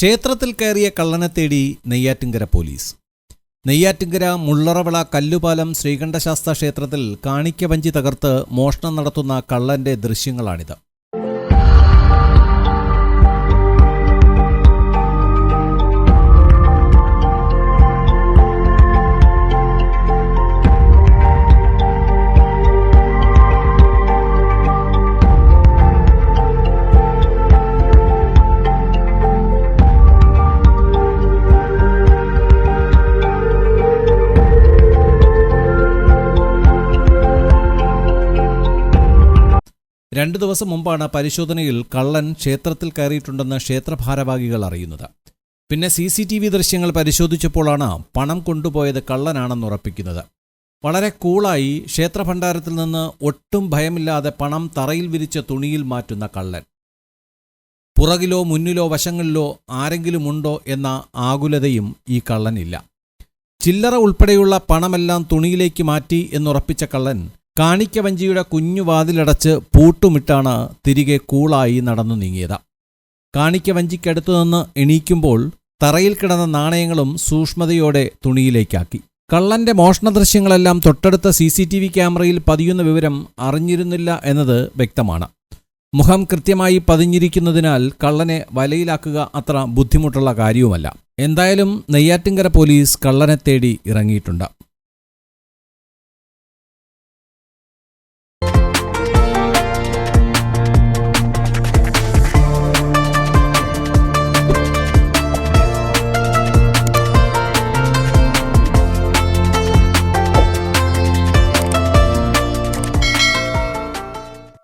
ക്ഷേത്രത്തിൽ കയറിയ കള്ളനെ തേടി നെയ്യാറ്റിൻകര പോലീസ്. നെയ്യാറ്റിൻകര മുള്ളറവിള കല്ലുപാലം ശ്രീകണ്ഠശാസ്ത ക്ഷേത്രത്തിൽ കാണിക്കവഞ്ചി തകർത്ത് മോഷണം നടത്തുന്ന കള്ളന്റെ ദൃശ്യങ്ങളാണിത്. രണ്ടു ദിവസം മുമ്പാണ് പരിശോധനയിൽ കള്ളൻ ക്ഷേത്രത്തിൽ കയറിയിട്ടുണ്ടെന്ന് ക്ഷേത്രഭാരവാഹികൾ അറിയുന്നത്. പിന്നെ CCTV ദൃശ്യങ്ങൾ പരിശോധിച്ചപ്പോഴാണ് പണം കൊണ്ടുപോയത് കള്ളനാണെന്നുറപ്പിക്കുന്നത്. വളരെ കൂളായി ക്ഷേത്രഭണ്ഡാരത്തിൽ നിന്ന് ഒട്ടും ഭയമില്ലാതെ പണം തറയിൽ വിരിച്ച തുണിയിൽ മാറ്റുന്ന കള്ളൻ. പുറകിലോ മുന്നിലോ വശങ്ങളിലോ ആരെങ്കിലും ഉണ്ടോ എന്ന ആകുലതയും ഈ കള്ളനില്ല. ചില്ലറ ഉൾപ്പെടെയുള്ള പണമെല്ലാം തുണിയിലേക്ക് മാറ്റി എന്നുറപ്പിച്ച കള്ളൻ കാണിക്കവഞ്ചിയുടെ കുഞ്ഞു വാതിലടച്ച് പൂട്ടുമിട്ടാണ് തിരികെ കൂളായി നടന്നു നീങ്ങിയത്. കാണിക്കവഞ്ചിക്കടുത്തുനിന്ന് എണീക്കുമ്പോൾ തറയിൽ കിടന്ന നാണയങ്ങളും സൂക്ഷ്മതയോടെ തുണിയിലേക്കാക്കി. കള്ളന്റെ മോഷണ ദൃശ്യങ്ങളെല്ലാം തൊട്ടടുത്ത CCTV ക്യാമറയിൽ പതിയുന്ന വിവരം അറിഞ്ഞിരുന്നില്ല എന്നത് വ്യക്തമാണ്. മുഖം കൃത്യമായി പതിഞ്ഞിരിക്കുന്നതിനാൽ കള്ളനെ വലയിലാക്കുക അത്ര ബുദ്ധിമുട്ടുള്ള കാര്യവുമല്ല. എന്തായാലും നെയ്യാറ്റിൻകര പോലീസ് കള്ളനെ തേടി ഇറങ്ങിയിട്ടുണ്ട്.